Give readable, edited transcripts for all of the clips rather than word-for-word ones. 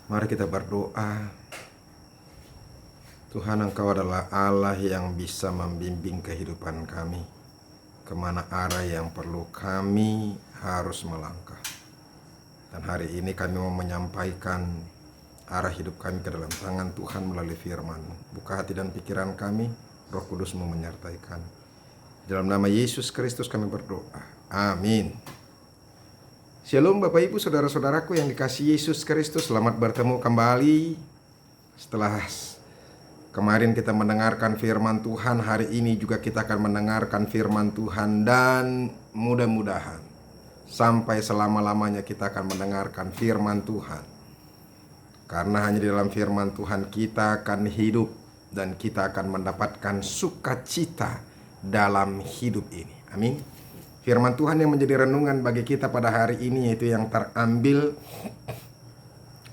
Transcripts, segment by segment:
Mari kita berdoa. Tuhan, Engkau adalah Allah yang bisa membimbing kehidupan kami, kemana arah yang perlu kami harus melangkah. Dan hari ini kami mau menyampaikan arah hidup kami ke dalam tangan Tuhan melalui firman-Mu. Buka hati dan pikiran kami, Roh Kudus-Mu menyertai kami. Dalam nama Yesus Kristus kami berdoa. Amin. Shalom Bapak Ibu Saudara-saudaraku yang dikasihi Yesus Kristus. Selamat bertemu kembali. Setelah kemarin kita mendengarkan firman Tuhan, hari ini juga kita akan mendengarkan firman Tuhan. Dan mudah-mudahan sampai selama-lamanya kita akan mendengarkan firman Tuhan. Karena hanya di dalam firman Tuhan kita akan hidup dan kita akan mendapatkan sukacita dalam hidup ini. Amin. Firman Tuhan yang menjadi renungan bagi kita pada hari ini yaitu yang terambil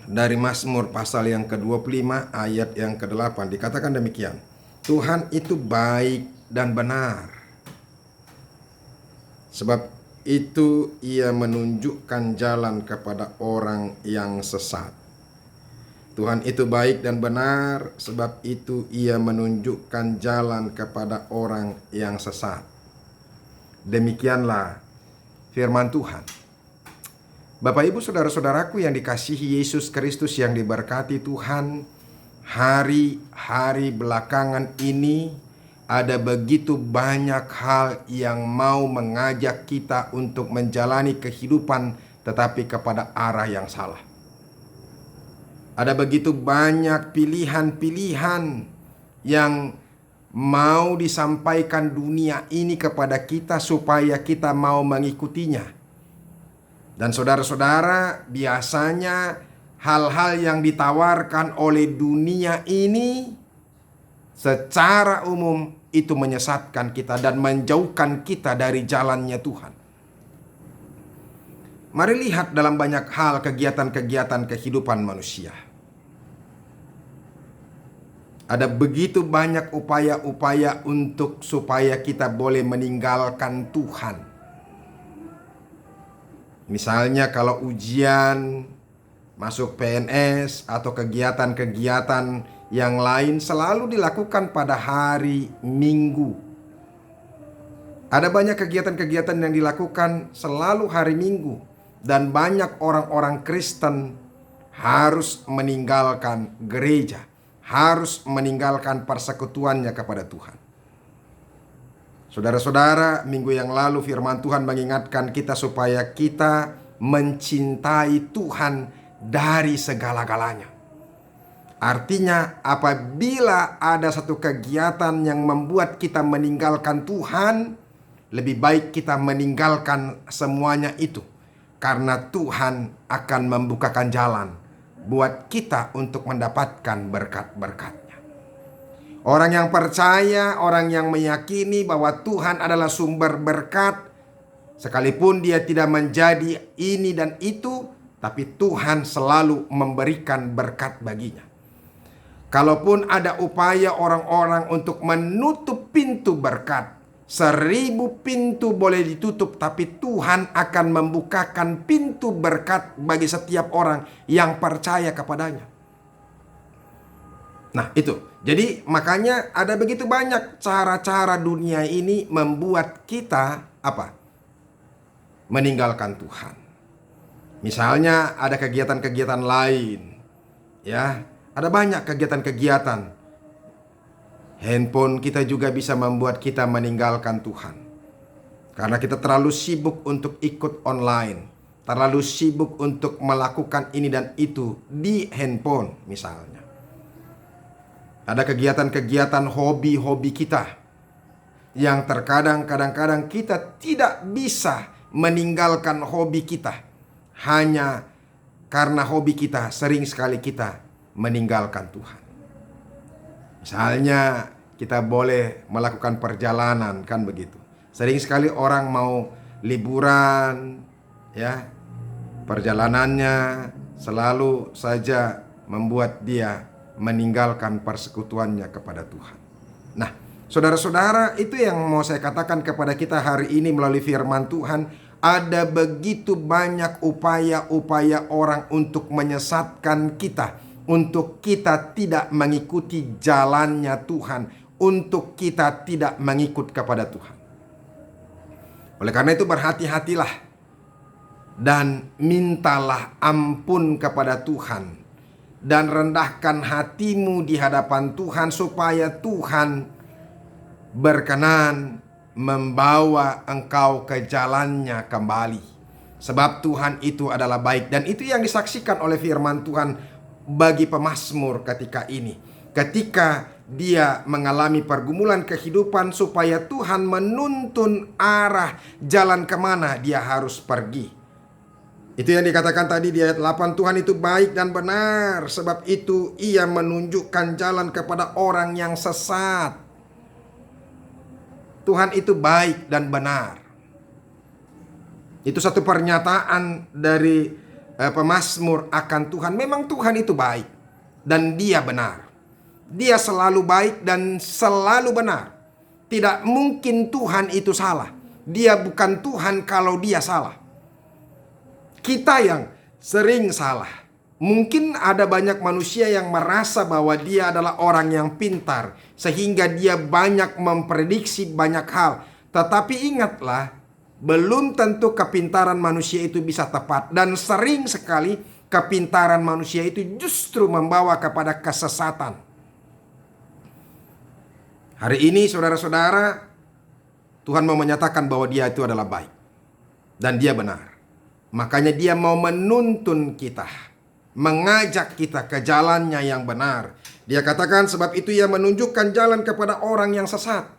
dari Mazmur pasal yang ke-25 ayat yang ke-8. Dikatakan demikian, Tuhan itu baik dan benar, sebab itu Ia menunjukkan jalan kepada orang yang sesat. Tuhan itu baik dan benar, sebab itu Ia menunjukkan jalan kepada orang yang sesat. Demikianlah firman Tuhan. Bapak Ibu Saudara-saudaraku yang dikasihi Yesus Kristus yang diberkati Tuhan, hari-hari belakangan ini ada begitu banyak hal yang mau mengajak kita untuk menjalani kehidupan tetapi kepada arah yang salah. Ada begitu banyak pilihan-pilihan yang mau disampaikan dunia ini kepada kita supaya kita mau mengikutinya. Dan saudara-saudara, biasanya hal-hal yang ditawarkan oleh dunia ini secara umum itu menyesatkan kita dan menjauhkan kita dari jalannya Tuhan. Mari lihat dalam banyak hal kegiatan-kegiatan kehidupan manusia. Ada begitu banyak upaya-upaya untuk supaya kita boleh meninggalkan Tuhan. Misalnya kalau ujian, masuk PNS, atau kegiatan-kegiatan yang lain selalu dilakukan pada hari Minggu. Ada banyak kegiatan-kegiatan yang dilakukan selalu hari Minggu. Dan banyak orang-orang Kristen harus meninggalkan gereja, harus meninggalkan persekutuannya kepada Tuhan. Saudara-saudara, minggu yang lalu firman Tuhan mengingatkan kita supaya kita mencintai Tuhan dari segala-galanya. Artinya apabila ada satu kegiatan yang membuat kita meninggalkan Tuhan, lebih baik kita meninggalkan semuanya itu. Karena Tuhan akan membukakan jalan buat kita untuk mendapatkan berkat-berkat-Nya. Orang yang percaya, orang yang meyakini bahwa Tuhan adalah sumber berkat, sekalipun dia tidak menjadi ini dan itu, tapi Tuhan selalu memberikan berkat baginya. Kalaupun ada upaya orang-orang untuk menutup pintu berkat, 1000 pintu boleh ditutup, tapi Tuhan akan membukakan pintu berkat bagi setiap orang yang percaya kepadanya. Nah itu, jadi makanya ada begitu banyak cara-cara dunia ini membuat kita apa? Meninggalkan Tuhan. Misalnya ada kegiatan-kegiatan lain, ya, ada banyak kegiatan-kegiatan. Handphone kita juga bisa membuat kita meninggalkan Tuhan. Karena kita terlalu sibuk untuk ikut online. Terlalu sibuk untuk melakukan ini dan itu di handphone misalnya. Ada kegiatan-kegiatan hobi-hobi kita. Yang terkadang kadang-kadang kita tidak bisa meninggalkan hobi kita. Hanya karena hobi kita sering sekali kita meninggalkan Tuhan. Misalnya kita boleh melakukan perjalanan, kan begitu. Sering sekali orang mau liburan, ya, perjalanannya selalu saja membuat dia meninggalkan persekutuannya kepada Tuhan. Nah, saudara-saudara, itu yang mau saya katakan kepada kita hari ini melalui firman Tuhan. Ada begitu banyak upaya-upaya orang untuk menyesatkan kita, untuk kita tidak mengikuti jalannya Tuhan, untuk kita tidak mengikut kepada Tuhan. Oleh karena itu berhati-hatilah dan mintalah ampun kepada Tuhan, dan rendahkan hatimu di hadapan Tuhan supaya Tuhan berkenan membawa engkau ke jalannya kembali. Sebab Tuhan itu adalah baik, dan itu yang disaksikan oleh firman Tuhan bagi pemazmur ketika ini. Ketika dia mengalami pergumulan kehidupan, supaya Tuhan menuntun arah jalan kemana dia harus pergi. Itu yang dikatakan tadi di ayat 8, Tuhan itu baik dan benar, sebab itu ia menunjukkan jalan kepada orang yang sesat. Tuhan itu baik dan benar. Itu satu pernyataan dari pemazmur akan Tuhan. Memang Tuhan itu baik dan dia benar. Dia selalu baik dan selalu benar. Tidak mungkin Tuhan itu salah. Dia bukan Tuhan kalau dia salah. Kita yang sering salah. Mungkin ada banyak manusia yang merasa bahwa dia adalah orang yang pintar, sehingga dia banyak memprediksi banyak hal. Tetapi ingatlah, belum tentu kepintaran manusia itu bisa tepat. Dan sering sekali kepintaran manusia itu justru membawa kepada kesesatan. Hari ini saudara-saudara, Tuhan mau menyatakan bahwa dia itu adalah baik. Dan dia benar. Makanya dia mau menuntun kita, mengajak kita ke jalannya yang benar. Dia katakan, sebab itu ia menunjukkan jalan kepada orang yang sesat.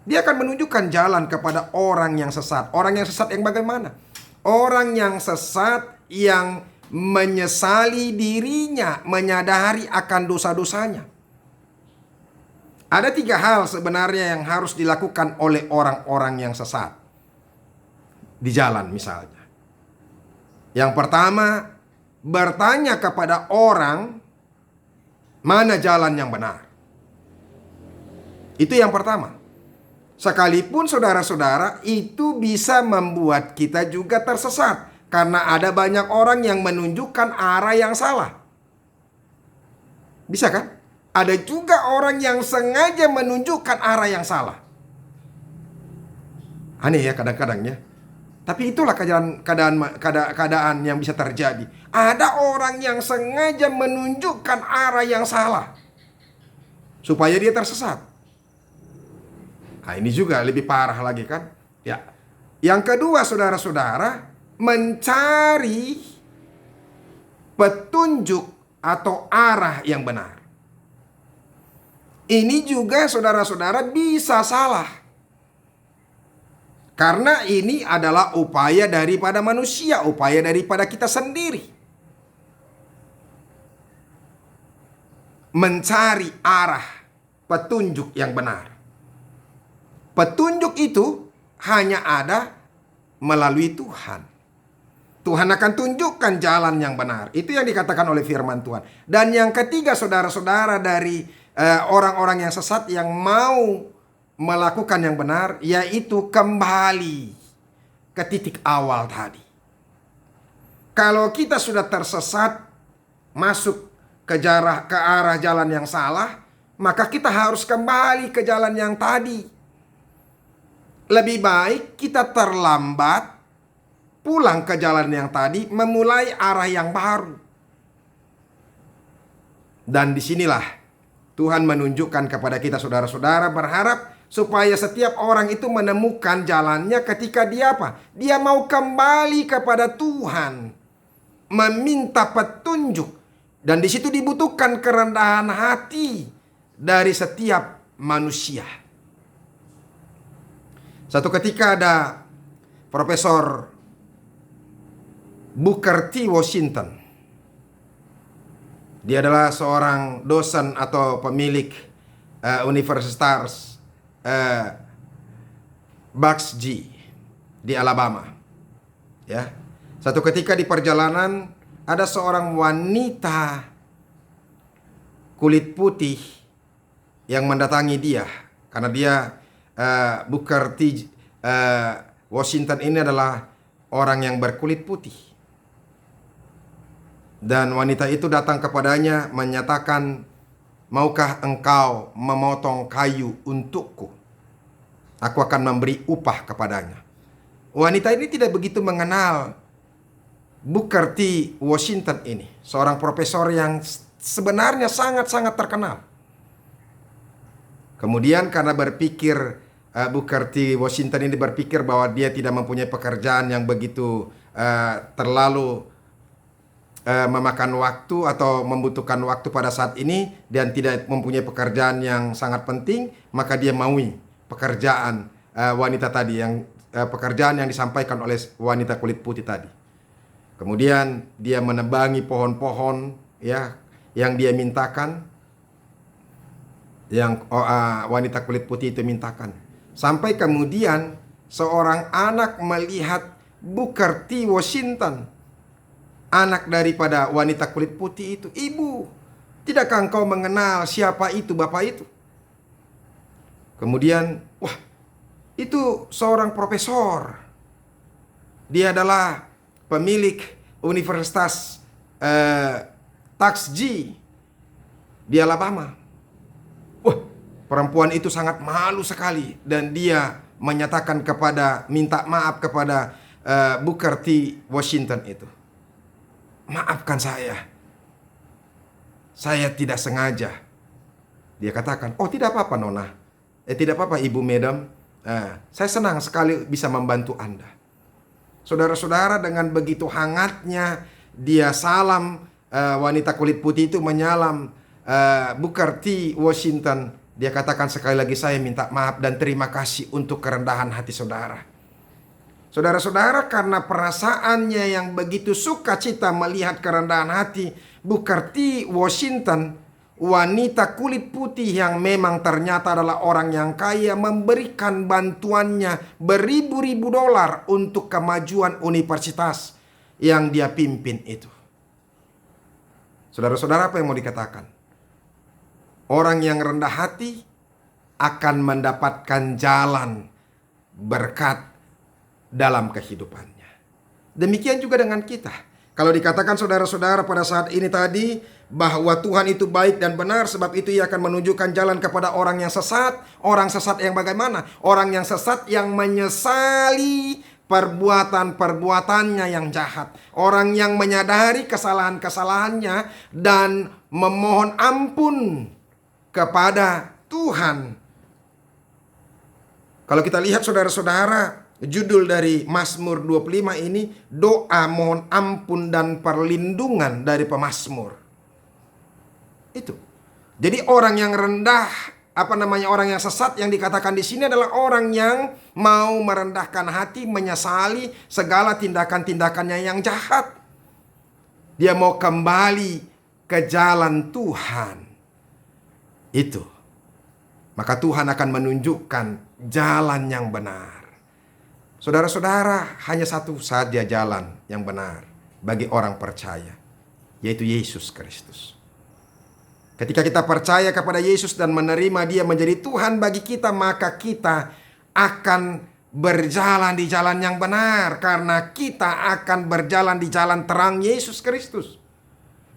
Dia akan menunjukkan jalan kepada orang yang sesat. Orang yang sesat yang bagaimana? Orang yang sesat yang menyesali dirinya, menyadari akan dosa-dosanya. Ada 3 hal sebenarnya yang harus dilakukan oleh orang-orang yang sesat di jalan misalnya. Yang pertama, bertanya kepada orang mana jalan yang benar. Itu yang pertama. Sekalipun saudara-saudara itu bisa membuat kita juga tersesat, karena ada banyak orang yang menunjukkan arah yang salah. Bisa kan? Ada juga orang yang sengaja menunjukkan arah yang salah. Aneh ya kadang-kadang ya. Tapi itulah keadaan yang bisa terjadi. Ada orang yang sengaja menunjukkan arah yang salah supaya dia tersesat. Nah, ini juga lebih parah lagi kan? Ya. Yang kedua, saudara-saudara, mencari petunjuk atau arah yang benar. Ini juga saudara-saudara bisa salah. Karena ini adalah upaya daripada manusia, upaya daripada kita sendiri. Mencari arah petunjuk yang benar. Petunjuk itu hanya ada melalui Tuhan. Tuhan akan tunjukkan jalan yang benar. Itu yang dikatakan oleh firman Tuhan. Dan yang ketiga, saudara-saudara, dari orang-orang yang sesat yang mau melakukan yang benar, yaitu kembali ke titik awal tadi. Kalau kita sudah tersesat, masuk ke arah jalan yang salah, maka kita harus kembali ke jalan yang tadi. Lebih baik kita terlambat, pulang ke jalan yang tadi, memulai arah yang baru. Dan disinilah Tuhan menunjukkan kepada kita, saudara-saudara, berharap supaya setiap orang itu menemukan jalannya ketika dia apa? Dia mau kembali kepada Tuhan, meminta petunjuk. Dan di situ dibutuhkan kerendahan hati dari setiap manusia. Satu ketika ada Profesor Booker T. Washington. Dia adalah seorang dosen atau pemilik Universitas Bucks G di Alabama. Ya. Satu ketika di perjalanan ada seorang wanita kulit putih yang mendatangi dia karena dia Booker T Washington ini adalah orang yang berkulit putih. Dan wanita itu datang kepadanya menyatakan, maukah engkau memotong kayu untukku? Aku akan memberi upah kepadanya. Wanita ini tidak begitu mengenal Booker T. Washington ini. Seorang profesor yang sebenarnya sangat-sangat terkenal. Kemudian karena berpikir, Booker T. Washington ini berpikir bahwa dia tidak mempunyai pekerjaan yang begitu terlalu memakan waktu atau membutuhkan waktu pada saat ini, dan tidak mempunyai pekerjaan yang sangat penting, maka dia maui pekerjaan wanita tadi, yang pekerjaan yang disampaikan oleh wanita kulit putih tadi. Kemudian dia menebangi pohon-pohon ya yang dia mintakan, yang wanita kulit putih itu mintakan. Sampai kemudian seorang anak melihat Booker T. Washington, anak daripada wanita kulit putih itu. Ibu, tidakkah engkau mengenal siapa itu bapak itu? Kemudian, wah, itu seorang profesor. Dia adalah pemilik Universitas Tuskegee di Alabama. Wah, perempuan itu sangat malu sekali, dan dia menyatakan minta maaf kepada Booker T. Washington itu. Maafkan saya tidak sengaja. Dia katakan, oh tidak apa-apa Nona, tidak apa-apa Ibu Madam, saya senang sekali bisa membantu Anda. Saudara-saudara, dengan begitu hangatnya dia salam, wanita kulit putih itu menyalam Booker T. Washington. Dia katakan sekali lagi, saya minta maaf dan terima kasih untuk kerendahan hati saudara. Saudara-saudara, karena perasaannya yang begitu sukacita melihat kerendahan hati Booker T. Washington, wanita kulit putih yang memang ternyata adalah orang yang kaya, memberikan bantuannya beribu-ribu dolar untuk kemajuan universitas yang dia pimpin itu. Saudara-saudara, apa yang mau dikatakan? Orang yang rendah hati akan mendapatkan jalan berkat dalam kehidupannya. Demikian juga dengan kita. Kalau dikatakan saudara-saudara pada saat ini tadi bahwa Tuhan itu baik dan benar, sebab itu Ia akan menunjukkan jalan kepada orang yang sesat. Orang sesat yang bagaimana? Orang yang sesat yang menyesali perbuatan-perbuatannya yang jahat. Orang yang menyadari kesalahan-kesalahannya dan memohon ampun kepada Tuhan. Kalau kita lihat saudara-saudara, judul dari Mazmur 25 ini, doa mohon ampun dan perlindungan dari pemazmur. Itu. Jadi orang yang rendah, orang yang sesat yang dikatakan di sini adalah orang yang mau merendahkan hati, menyesali segala tindakan-tindakannya yang jahat. Dia mau kembali ke jalan Tuhan. Itu. Maka Tuhan akan menunjukkan jalan yang benar. Saudara-saudara, hanya satu saja jalan yang benar bagi orang percaya, yaitu Yesus Kristus. Ketika kita percaya kepada Yesus dan menerima Dia menjadi Tuhan bagi kita, maka kita akan berjalan di jalan yang benar, karena kita akan berjalan di jalan terang Yesus Kristus.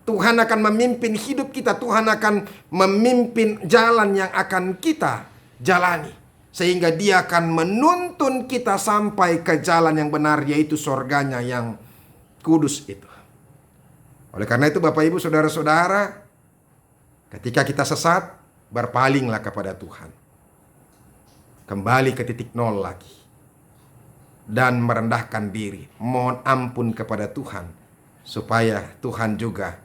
Tuhan akan memimpin hidup kita, Tuhan akan memimpin jalan yang akan kita jalani. Sehingga Dia akan menuntun kita sampai ke jalan yang benar, yaitu sorganya yang kudus itu. Oleh karena itu Bapak Ibu saudara-saudara, ketika kita sesat, berpalinglah kepada Tuhan. Kembali ke titik nol lagi. Dan merendahkan diri. Mohon ampun kepada Tuhan. Supaya Tuhan juga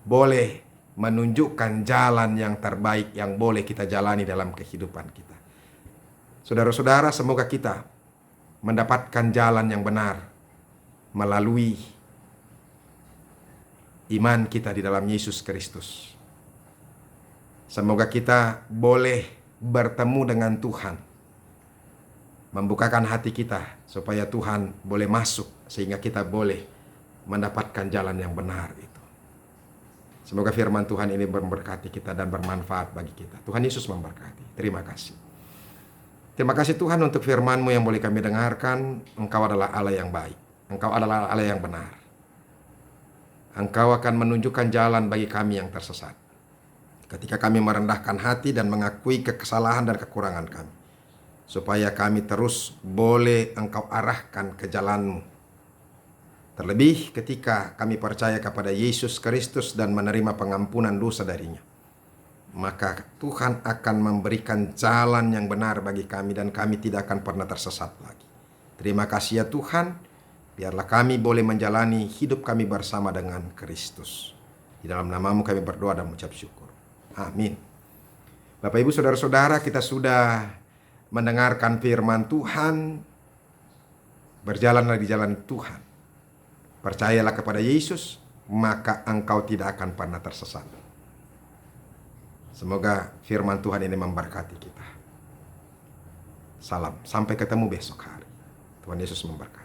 boleh menunjukkan jalan yang terbaik yang boleh kita jalani dalam kehidupan kita. Saudara-saudara, semoga kita mendapatkan jalan yang benar melalui iman kita di dalam Yesus Kristus. Semoga kita boleh bertemu dengan Tuhan, membukakan hati kita supaya Tuhan boleh masuk sehingga kita boleh mendapatkan jalan yang benar itu. Semoga firman Tuhan ini memberkati kita dan bermanfaat bagi kita. Tuhan Yesus memberkati. Terima kasih. Terima kasih Tuhan untuk firman-Mu yang boleh kami dengarkan. Engkau adalah Allah yang baik. Engkau adalah Allah yang benar. Engkau akan menunjukkan jalan bagi kami yang tersesat. Ketika kami merendahkan hati dan mengakui kesalahan dan kekurangan kami. Supaya kami terus boleh Engkau arahkan ke jalan-Mu. Terlebih ketika kami percaya kepada Yesus Kristus dan menerima pengampunan dosa darinya. Maka Tuhan akan memberikan jalan yang benar bagi kami dan kami tidak akan pernah tersesat lagi. Terima kasih ya Tuhan, biarlah kami boleh menjalani hidup kami bersama dengan Kristus. Di dalam nama-Mu kami berdoa dan mengucap syukur. Amin. Bapak Ibu Saudara-saudara, kita sudah mendengarkan firman Tuhan, berjalanlah di jalan Tuhan. Percayalah kepada Yesus, maka engkau tidak akan pernah tersesat. Semoga firman Tuhan ini memberkati kita. Salam, sampai ketemu besok hari. Tuhan Yesus memberkati.